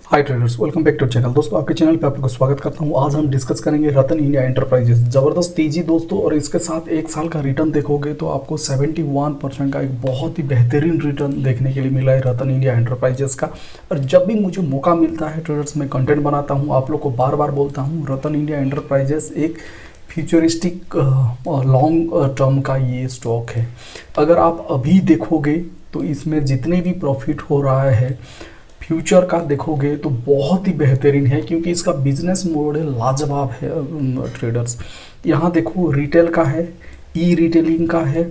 Hi traders, welcome back to channel. दोस्तों, आपके channel पे आपको स्वागत करता हूं। आज हम डिस्कस करेंगे रतन इंडिया एंटरप्राइजेस। ज़बरदस्त तेजी दोस्तों, और इसके साथ एक साल का रिटर्न देखोगे तो आपको 71% का एक बहुत ही बेहतरीन रिटर्न देखने के लिए मिला है रतन इंडिया एंटरप्राइजेस का। और जब भी मुझे मौका मिलता है ट्रेडर्स, मैं कंटेंट बनाता हूँ, आप लोग को बार बार बोलता हूँ, रतन इंडिया एंटरप्राइजेस एक फ्यूचरिस्टिक लॉन्ग टर्म का ये स्टॉक है। अगर आप अभी देखोगे तो इसमें जितने भी प्रॉफिट हो रहा है, फ्यूचर का देखोगे तो बहुत ही बेहतरीन है, क्योंकि इसका बिजनेस मॉडल लाजवाब है। ट्रेडर्स, यहाँ देखो, रिटेल का है, ई रिटेलिंग का है,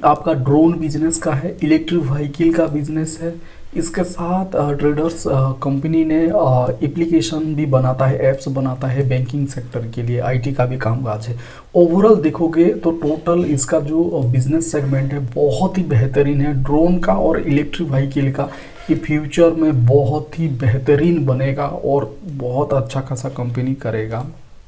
आपका ड्रोन बिजनेस का है, इलेक्ट्रिक व्हीकल का बिजनेस है। इसके साथ ट्रेडर्स कंपनी ने एप्लीकेशन भी बनाता है, ऐप्स बनाता है बैंकिंग सेक्टर के लिए, आईटी का भी कामकाज है। ओवरऑल देखोगे तो टोटल इसका जो बिजनेस सेगमेंट है बहुत ही बेहतरीन है। ड्रोन का और इलेक्ट्रिक व्हीकल का ये फ्यूचर में बहुत ही बेहतरीन बनेगा और बहुत अच्छा खासा कंपनी करेगा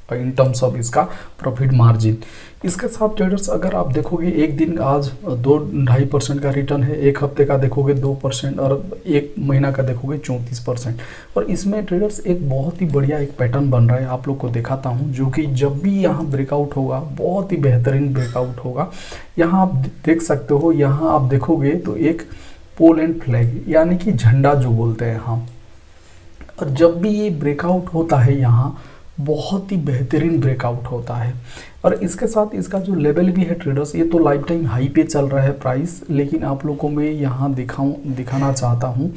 इन टर्म्स ऑफ इसका प्रॉफिट मार्जिन। इसके साथ ट्रेडर्स, अगर आप देखोगे एक दिन आज 2-2.5% का रिटर्न है, एक हफ्ते का देखोगे 2% और एक महीना का देखोगे 34%। और इसमें ट्रेडर्स एक बहुत ही बढ़िया एक पैटर्न बन रहा है, आप लोग को दिखाता हूं, जो कि जब भी यहाँ ब्रेकआउट होगा बहुत ही बेहतरीन ब्रेकआउट होगा। यहाँ आप देख सकते हो, यहाँ आप देखोगे तो एक पोल एंड फ्लैग यानी कि झंडा जो बोलते हैं हम। और जब भी ये ब्रेकआउट होता है यहाँ बहुत ही बेहतरीन ब्रेकआउट होता है। और इसके साथ इसका जो लेवल भी है ट्रेडर्स, ये तो लाइफ टाइम हाई पे चल रहा है प्राइस, लेकिन आप लोगों को मैं यहाँ दिखाना चाहता हूँ।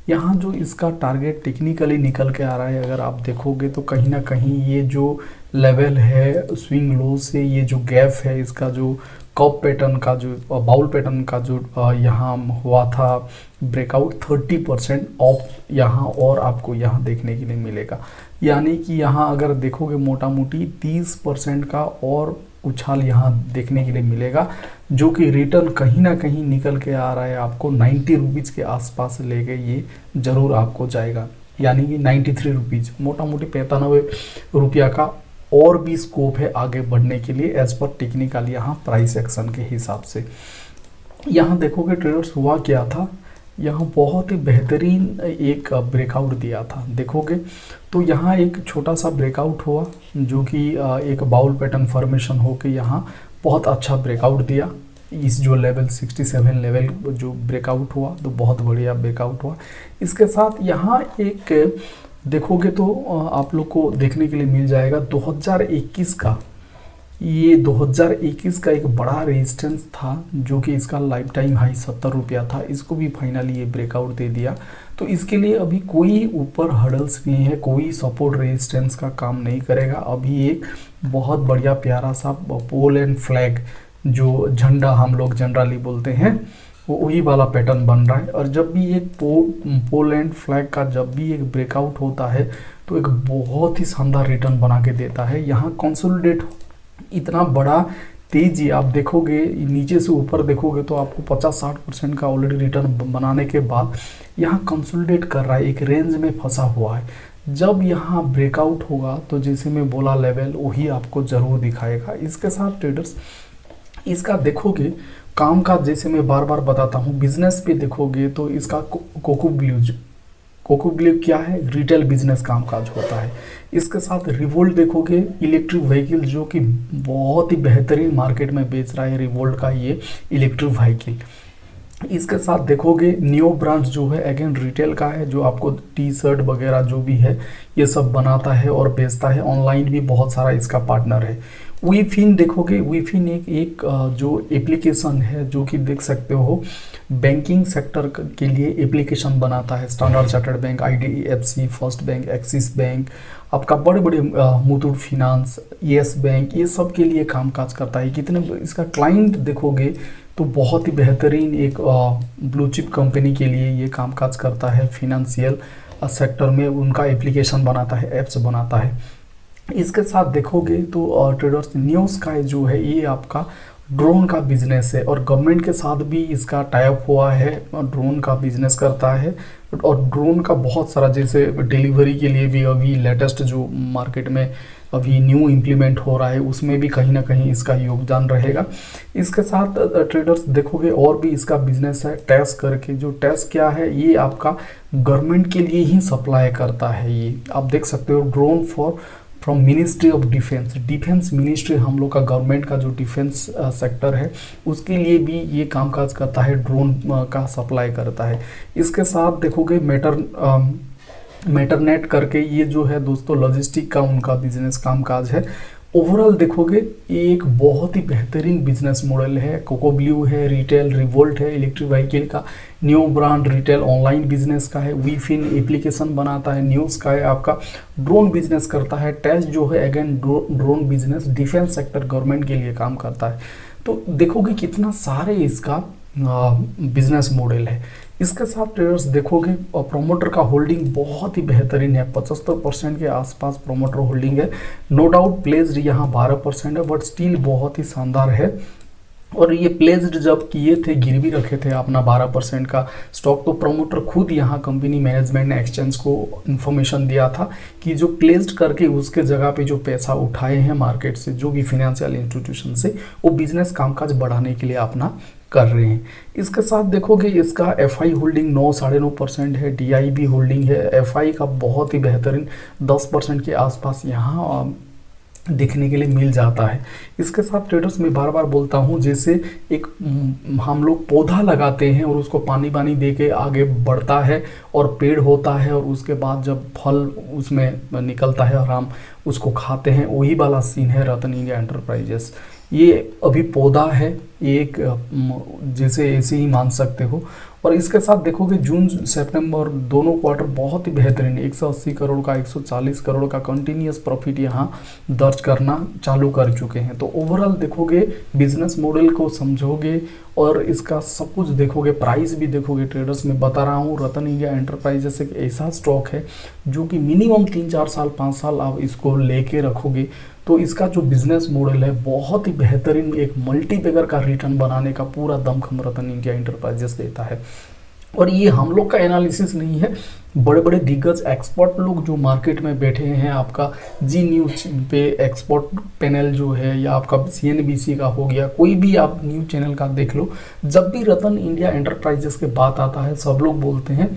यहाँ जो इसका टारगेट टेक्निकली निकल के आ रहा है, अगर आप देखोगे तो कहीं ना कहीं ये जो लेवल है स्विंग लो से, ये जो गैप है इसका, जो कप पैटर्न का, जो बाउल पैटर्न का जो यहाँ हुआ था ब्रेकआउट, 30% ऑफ यहाँ और आपको यहाँ देखने के लिए मिलेगा। यानी कि यहाँ अगर देखोगे मोटा मोटी 30% का और उछाल यहाँ देखने के लिए मिलेगा, जो कि रिटर्न कहीं ना कहीं निकल के आ रहा है आपको 90 रुपीज़ के आसपास ले गए, ये ज़रूर आपको जाएगा। यानी कि 93 रुपीज़, मोटा मोटी 95 रुपया का और भी स्कोप है आगे बढ़ने के लिए एज पर टेक्निकल यहाँ प्राइस एक्शन के हिसाब से। यहाँ देखोगे ट्रेडर्स, हुआ क्या था, यहाँ बहुत ही बेहतरीन एक ब्रेकआउट दिया था। देखोगे तो यहाँ एक छोटा सा ब्रेकआउट हुआ, जो कि एक बाउल पैटर्न फॉर्मेशन होके यहाँ बहुत अच्छा ब्रेकआउट दिया। इस जो लेवल 67 लेवल जो ब्रेकआउट हुआ तो बहुत बढ़िया ब्रेकआउट हुआ। इसके साथ यहाँ एक देखोगे तो आप लोग को देखने के लिए मिल जाएगा 2021 का, ये 2021 का एक बड़ा रेजिस्टेंस था, जो कि इसका लाइफ टाइम हाई 70 रुपया था। इसको भी फाइनली ये ब्रेकआउट दे दिया। तो इसके लिए अभी कोई ऊपर हर्डल्स नहीं है, कोई सपोर्ट रेजिस्टेंस का काम नहीं करेगा। अभी एक बहुत बढ़िया प्यारा सा पोल एंड फ्लैग, जो झंडा हम लोग जनरली बोलते हैं, वो वही वाला पैटर्न बन रहा है। और जब भी एक पोल एंड फ्लैग का जब भी एक ब्रेकआउट होता है तो एक बहुत ही शानदार रिटर्न बना के देता है। यहाँ कंसोलिडेट इतना बड़ा तेजी आप देखोगे, नीचे से ऊपर देखोगे तो आपको 50-60% का ऑलरेडी रिटर्न बनाने के बाद यहाँ कंसोलिडेट कर रहा है, एक रेंज में फंसा हुआ है। जब यहाँ ब्रेकआउट होगा तो जैसे मैं बोला लेवल, वही आपको ज़रूर दिखाएगा। इसके साथ ट्रेडर्स, इसका देखोगे काम का, जैसे मैं बार बार बताता हूँ, बिजनेस पे देखोगे तो इसका कोको ब्लू क्या है, रिटेल बिजनेस कामकाज होता है। इसके साथ रिवोल्ट देखोगे, इलेक्ट्रिक व्हीकल, जो कि बहुत ही बेहतरीन मार्केट में बेच रहा है रिवोल्ट का ये इलेक्ट्रिक व्हीकल। इसके साथ देखोगे नियो ब्रांड जो है अगेन रिटेल का है, जो आपको टी शर्ट वगैरह जो भी है ये सब बनाता है और बेचता है। ऑनलाइन भी बहुत सारा इसका पार्टनर है। वीफिन देखोगे, वीफिन एक जो एप्लीकेशन है, जो कि देख सकते हो बैंकिंग सेक्टर के लिए एप्लीकेशन बनाता है। Standard chartered bank, IDFC, first bank, axis bank, आपका बड़े बड़े मुथूट फिनांस, येस बैंक, ये सब के लिए कामकाज करता है। कितने इसका क्लाइंट देखोगे तो बहुत ही बेहतरीन एक ब्लू चिप कंपनी के लिए ये कामकाज करता है। फिनेंशियल सेक्टर में उनका एप्लीकेशन बनाता है, एप्स बनाता है। इसके साथ देखोगे तो ट्रेडर्स, न्यू स्काई जो है ये आपका ड्रोन का बिजनेस है, और गवर्नमेंट के साथ भी इसका टाई अप हुआ है, ड्रोन का बिजनेस करता है। और ड्रोन का बहुत सारा, जैसे डिलीवरी के लिए भी अभी लेटेस्ट जो मार्केट में अभी न्यू इम्प्लीमेंट हो रहा है, उसमें भी कहीं ना कहीं इसका योगदान रहेगा। इसके साथ ट्रेडर्स देखोगे और भी इसका बिजनेस है टैक्स करके। जो टैक्स क्या है, ये आपका गवर्नमेंट के लिए ही सप्लाई करता है। ये आप देख सकते हो, drone for from ministry of defence. Defence ministry हम लोग का गवर्नमेंट का जो डिफेंस सेक्टर है उसके लिए भी ये कामकाज करता है, ड्रोन का सप्लाई करता है। इसके साथ देखोगे मेटरनेट करके, ये जो है दोस्तों लॉजिस्टिक का उनका बिजनेस कामकाज है। ओवरऑल देखोगे ये एक बहुत ही बेहतरीन बिजनेस मॉडल है। कोकोब्लू है, रिटेल, रिवोल्ट है इलेक्ट्रिक व्हीकल का, new brand retail online business का है, वीफिन एप्लीकेशन बनाता है, न्यूज़ का है, आपका ड्रोन बिजनेस करता है, टेस्ट जो है again drone business defence sector government के लिए काम करता है। तो देखोगे कितना सारे इसका बिजनेस मॉडल है। इसके साथ ट्रेडर्स देखोगे प्रोमोटर का होल्डिंग बहुत ही बेहतरीन है, 75% के आसपास प्रोमोटर होल्डिंग है। नो डाउट प्लेस्ड यहाँ 12% है, बट स्टिल बहुत ही शानदार है। और ये प्लेस्ड जब किए थे, गिरवी रखे थे अपना 12% का स्टॉक, तो प्रमोटर खुद यहाँ कंपनी मैनेजमेंट ने एक्सचेंज को इन्फॉर्मेशन दिया था कि जो प्लेस्ड करके उसके जगह पे जो पैसा उठाए हैं मार्केट से, जो भी फाइनेंशियल इंस्टीट्यूशन से, वो बिजनेस कामकाज बढ़ाने के लिए अपना कर रहे हैं। इसके साथ देखोगे इसका एफआई होल्डिंग 9-9.5% है, डीआईबी होल्डिंग है, एफआई का बहुत ही बेहतरीन 10% के आसपास यहाँ देखने के लिए मिल जाता है। इसके साथ ट्रेडर्स मैं बार बार बोलता हूँ, जैसे एक हम लोग पौधा लगाते हैं और उसको पानी पानी दे के आगे बढ़ता है और पेड़ होता है, और उसके बाद जब फल उसमें निकलता है और हम उसको खाते हैं, वही वाला सीन है रतन इंडिया एंटरप्राइजेस। ये अभी पौधा है, ये एक जैसे ऐसे ही मान सकते हो। और इसके साथ देखोगे जून सितंबर दोनों क्वार्टर बहुत ही बेहतरीन, 180 करोड़ का 140 करोड़ का कंटिन्यूस प्रॉफिट यहाँ दर्ज करना चालू कर चुके हैं। तो ओवरऑल देखोगे बिजनेस मॉडल को समझोगे और इसका सब कुछ देखोगे, प्राइस भी देखोगे। ट्रेडर्स में बता रहा हूँ, रतन इंडिया एंटरप्राइजेस एक ऐसा स्टॉक है जो कि मिनिमम 3-4 साल 5 साल आप इसको लेके रखोगे तो इसका जो बिजनेस मॉडल है बहुत ही बेहतरीन, एक मल्टीबैगर का रिटर्न बनाने का पूरा दमखम रतन इंडिया एंटरप्राइजेस देता है। और ये हम लोग का एनालिसिस नहीं है, बड़े बड़े दिग्गज एक्सपर्ट लोग जो मार्केट में बैठे हैं, आपका जी न्यूज़ पे एक्सपर्ट पैनल जो है, या आपका CNBC का हो गया, कोई भी आप न्यूज़ चैनल का देख लो, जब भी रतन इंडिया एंटरप्राइजेस के बात आता है सब लोग बोलते हैं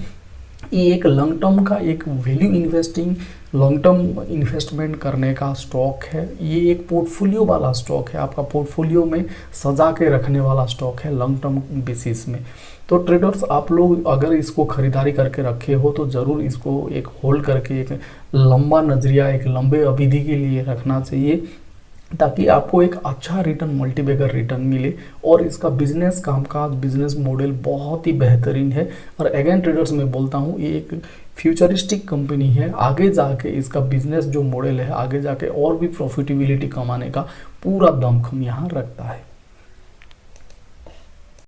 ये एक लॉन्ग टर्म का, एक value investing, long term investment करने का स्टॉक है। ये एक पोर्टफोलियो वाला स्टॉक है, आपका पोर्टफोलियो में सजा के रखने वाला स्टॉक है लॉन्ग टर्म बेसिस में। तो ट्रेडर्स आप लोग अगर इसको खरीदारी करके रखे हो तो ज़रूर इसको एक होल्ड करके एक लंबा नज़रिया, एक लंबे अवधि के लिए रखना चाहिए, ताकि आपको एक अच्छा रिटर्न, मल्टीबैगर रिटर्न मिले। और इसका बिजनेस कामकाज, बिजनेस मॉडल बहुत ही बेहतरीन है। और अगेन ट्रेडर्स में बोलता हूँ, ये एक फ्यूचरिस्टिक कंपनी है, आगे जाके इसका बिजनेस जो मॉडल है आगे जाके और भी प्रॉफिटेबिलिटी कमाने का पूरा दमखम यहाँ रखता है।